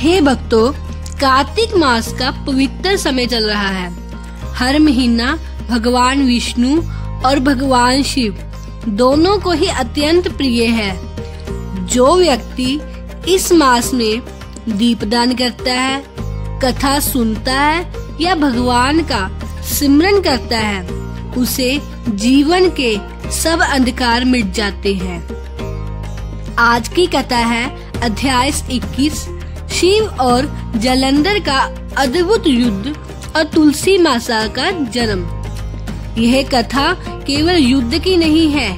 हे भक्तों, कार्तिक मास का पवित्र समय चल रहा है। हर महीना भगवान विष्णु और भगवान शिव दोनों को ही अत्यंत प्रिय है। जो व्यक्ति इस मास में दीपदान करता है, कथा सुनता है या भगवान का सिमरन करता है, उसे जीवन के सब अंधकार मिट जाते हैं। आज की कथा है अध्याय 21, शिव और जालंधर का अद्भुत युद्ध और तुलसी माता का जन्म। यह कथा केवल युद्ध की नहीं है,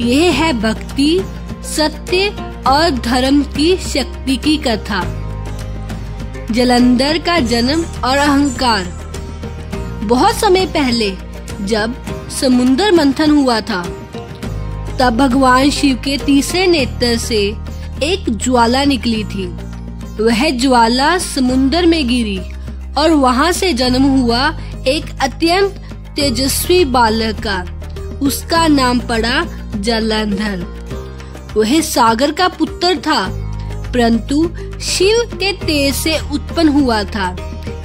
यह है भक्ति, सत्य और धर्म की शक्ति की कथा। जालंधर का जन्म और अहंकार। बहुत समय पहले जब समुद्र मंथन हुआ था, तब भगवान शिव के तीसरे नेत्र से एक ज्वाला निकली थी। वह ज्वाला समुद्र में गिरी और वहां से जन्म हुआ एक अत्यंत तेजस्वी बालक का। उसका नाम पड़ा जालंधर। वह सागर का पुत्र था, परंतु शिव के तेज से उत्पन्न हुआ था,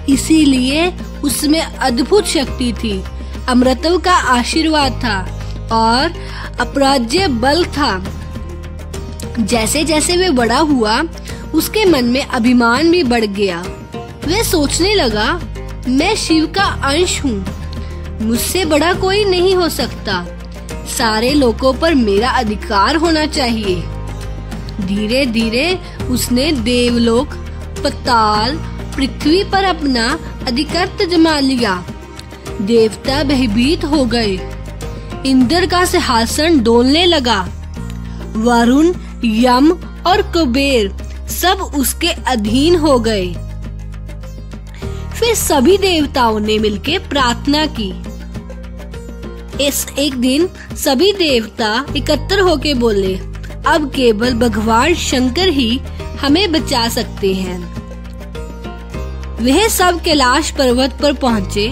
इसीलिए उसमें अद्भुत शक्ति थी, अमृतत्व का आशीर्वाद था और अपराज्य बल था। जैसे जैसे वे बड़ा हुआ, उसके मन में अभिमान भी बढ़ गया। वह सोचने लगा, मैं शिव का अंश हूँ, मुझसे बड़ा कोई नहीं हो सकता, सारे लोगों पर मेरा अधिकार होना चाहिए। धीरे धीरे उसने देवलोक, पाताल, पृथ्वी पर अपना अधिकार जमा लिया। देवता भयभीत हो गए। इंद्र का सिंहासन डोलने लगा। वरुण, यम और कुबेर सब उसके अधीन हो गए। फिर सभी देवताओं ने मिलकर प्रार्थना की। एक दिन सभी देवता एकत्र होकर बोले, अब केवल भगवान शंकर ही हमें बचा सकते हैं। वह सब कैलाश पर्वत पर पहुँचे।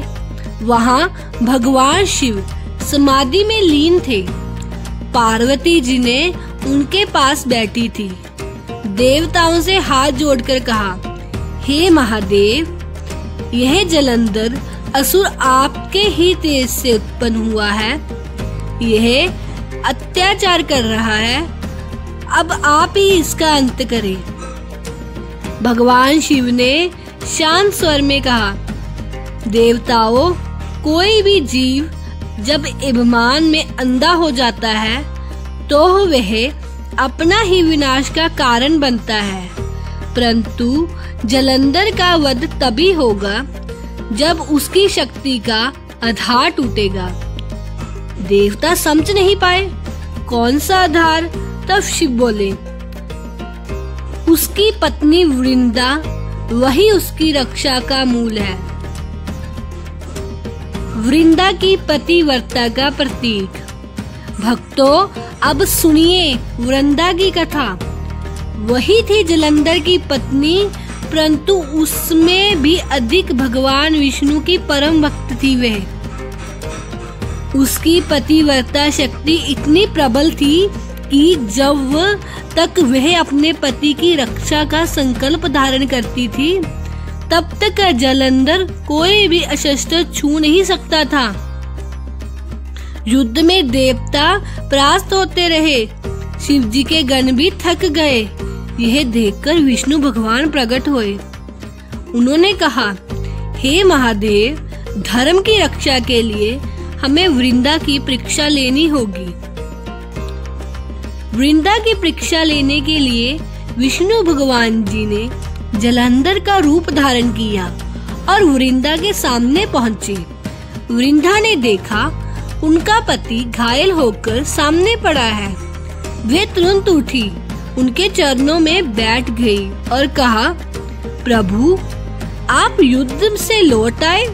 वहाँ भगवान शिव समाधि में लीन थे। पार्वती जी ने उनके पास बैठी थी। देवताओं से हाथ जोड़कर कहा, हे महादेव, यह जालंधर असुर आपके ही तेज से उत्पन्न हुआ है। यह अत्याचार कर रहा है, अब आप ही इसका अंत करें। भगवान शिव ने शांत स्वर में कहा, देवताओं, कोई भी जीव जब अभिमान में अंधा हो जाता है तो वह अपना ही विनाश का कारण बनता है, परंतु जालंधर का वध तभी होगा जब उसकी शक्ति का आधार टूटेगा। देवता समझ नहीं पाए कौन सा आधार। तब शिव बोले, उसकी पत्नी वृंदा, वही उसकी रक्षा का मूल है। वृंदा की पतिव्रता का प्रतीक। भक्तों, अब सुनिए वृंदा की कथा। वही थी जालंधर की पत्नी, परंतु उसमें भी अधिक भगवान विष्णु की परम भक्त थी वह। उसकी पतिव्रता शक्ति इतनी प्रबल थी कि जब तक वह अपने पति की रक्षा का संकल्प धारण करती थी, तब तक जालंधर कोई भी अस्त्र छू नहीं सकता था। युद्ध में देवता परास्त होते रहे, शिव जी के गण भी थक गए। यह देखकर विष्णु भगवान प्रकट हुए। उन्होंने कहा, हे महादेव, धर्म की रक्षा के लिए हमें वृंदा की परीक्षा लेनी होगी। वृंदा की परीक्षा लेने के लिए विष्णु भगवान जी ने जालंधर का रूप धारण किया और वृंदा के सामने पहुंचे। वृंदा ने देखा उनका पति घायल होकर सामने पड़ा है। वे तुरंत उठी, उनके चरणों में बैठ गई और कहा, प्रभु, आप युद्ध से लौट आए,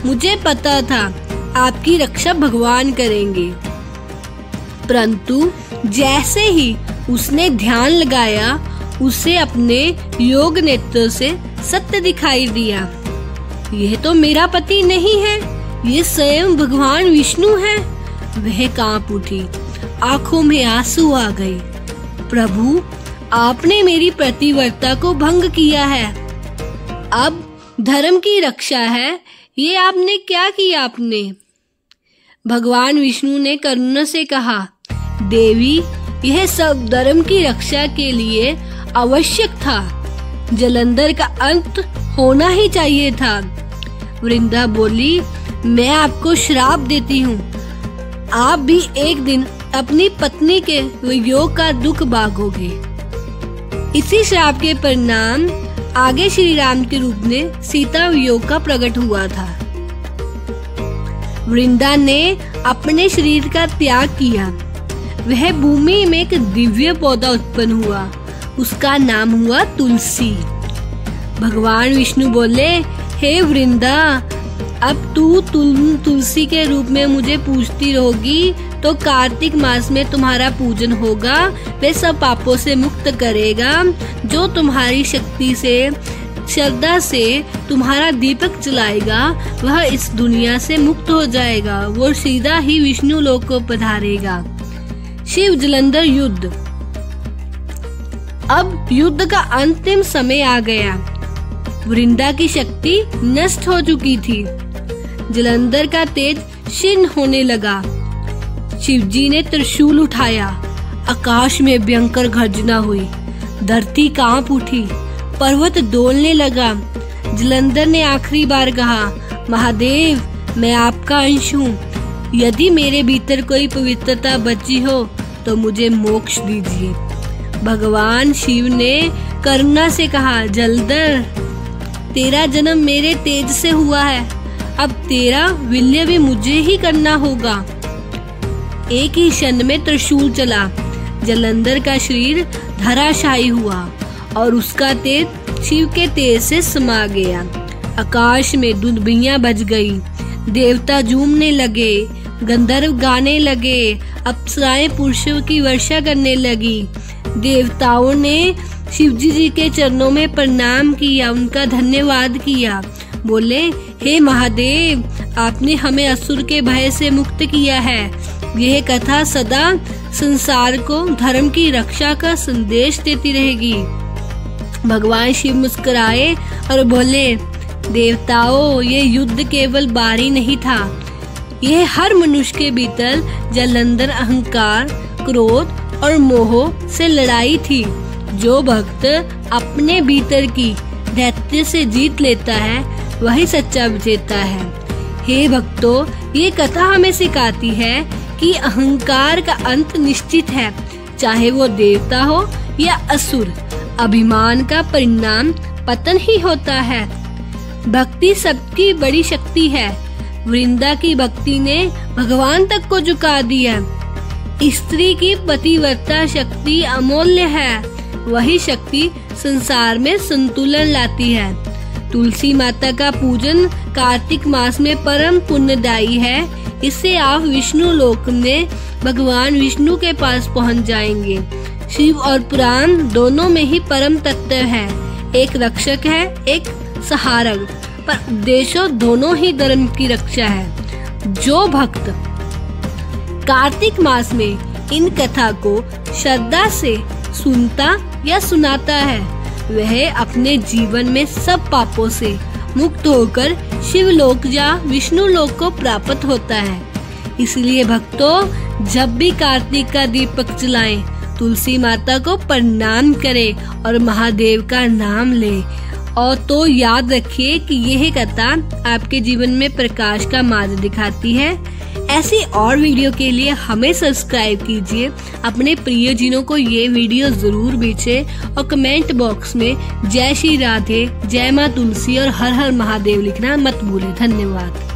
मुझे पता था आपकी रक्षा भगवान करेंगे। परंतु जैसे ही उसने ध्यान लगाया, उसे अपने योग नेत्र से सत्य दिखाई दिया। यह तो मेरा पति नहीं है, ये स्वयं भगवान विष्णु है। वह कांप उठी, आंखों में आंसू आ गए। प्रभु, आपने मेरी पतिव्रता को भंग किया है। अब धर्म की रक्षा है, ये आपने क्या किया आपने? भगवान विष्णु ने करुणा से कहा, देवी, यह सब धर्म की रक्षा के लिए आवश्यक था। जलंधर का अंत होना ही चाहिए था। वृंदा बोली, मैं आपको श्राप देती हूँ, आप भी एक दिन अपनी पत्नी के वियोग का दुख भागोगे। इसी श्राप के परिणाम आगे श्री राम के रूप में सीता वियोग का प्रकट हुआ था। वृंदा ने अपने शरीर का त्याग किया। वह भूमि में एक दिव्य पौधा उत्पन्न हुआ, उसका नाम हुआ तुलसी। भगवान विष्णु बोले, हे वृंदा, अब तू तुलसी के रूप में मुझे पूजती रहोगी तो कार्तिक मास में तुम्हारा पूजन होगा। वह सब पापों से मुक्त करेगा। जो तुम्हारी शक्ति से, श्रद्धा से तुम्हारा दीपक जलाएगा, वह इस दुनिया से मुक्त हो जाएगा। वो सीधा ही विष्णु लोक को पधारेगा। शिव जलंधर युद्ध। अब युद्ध का अंतिम समय आ गया। वृंदा की शक्ति नष्ट हो चुकी थी। जलंधर का तेज क्षीण होने लगा। शिवजी ने त्रिशूल उठाया। आकाश में भयंकर गर्जना हुई। धरती कांप उठी। पर्वत डोलने लगा। जलंधर ने आखिरी बार कहा, महादेव, मैं आपका अंश हूँ। यदि मेरे भीतर कोई पवित्रता बची हो तो मुझे मोक्ष दीजिए। भगवान शिव ने करुणा से कहा, जलंधर, तेरा जन्म मेरे तेज से हुआ है, अब तेरा विलय भी मुझे ही करना होगा। एक ही क्षण में त्रिशूल चला। जलंधर का शरीर धराशायी हुआ और उसका तेज शिव के तेज से समा गया। आकाश में दुंदुभियां बज गई। देवता झूमने लगे, गंधर्व गाने लगे, अप्सराएं पुरुषों की वर्षा करने लगी। देवताओं ने शिवजी जी के चरणों में प्रणाम किया, उनका धन्यवाद किया। बोले, हे महादेव, आपने हमें असुर के भय से मुक्त किया है। यह कथा सदा संसार को धर्म की रक्षा का संदेश देती रहेगी। भगवान शिव मुस्कुराए और बोले, देवताओं, ये युद्ध केवल बारी नहीं था, यह हर मनुष्य के भीतर जलंधर अहंकार, क्रोध और मोह से लड़ाई थी। जो भक्त अपने भीतर की दैत्य से जीत लेता है, वही सच्चा विजेता है। हे भक्तों, ये कथा हमें सिखाती है कि अहंकार का अंत निश्चित है, चाहे वो देवता हो या असुर। अभिमान का परिणाम पतन ही होता है। भक्ति सबकी बड़ी शक्ति है। वृंदा की भक्ति ने भगवान तक को झुका दिया। स्त्री की पतिव्रता शक्ति अमूल्य है। वही शक्ति संसार में संतुलन लाती है। तुलसी माता का पूजन कार्तिक मास में परम पुण्यदायी है। इससे आप विष्णु लोक में भगवान विष्णु के पास पहुंच जाएंगे। शिव और पुराण दोनों में ही परम तत्व है। एक रक्षक है, एक सहारक, पर उद्देश्य दोनों ही धर्म की रक्षा है। जो भक्त कार्तिक मास में इन कथा को श्रद्धा से सुनता या सुनाता है, वह अपने जीवन में सब पापों से मुक्त होकर शिवलोक या विष्णु लोक को प्राप्त होता है। इसलिए भक्तों, जब भी कार्तिक का दीपक जलाएं, तुलसी माता को प्रणाम करें और महादेव का नाम लें। और तो याद रखिए कि यह कथा आपके जीवन में प्रकाश का मार्ग दिखाती है। ऐसी और वीडियो के लिए हमें सब्सक्राइब कीजिए। अपने प्रियजनों को ये वीडियो जरूर भेजें और कमेंट बॉक्स में जय श्री राधे, जय माँ तुलसी और हर हर महादेव लिखना मत भूलें। धन्यवाद।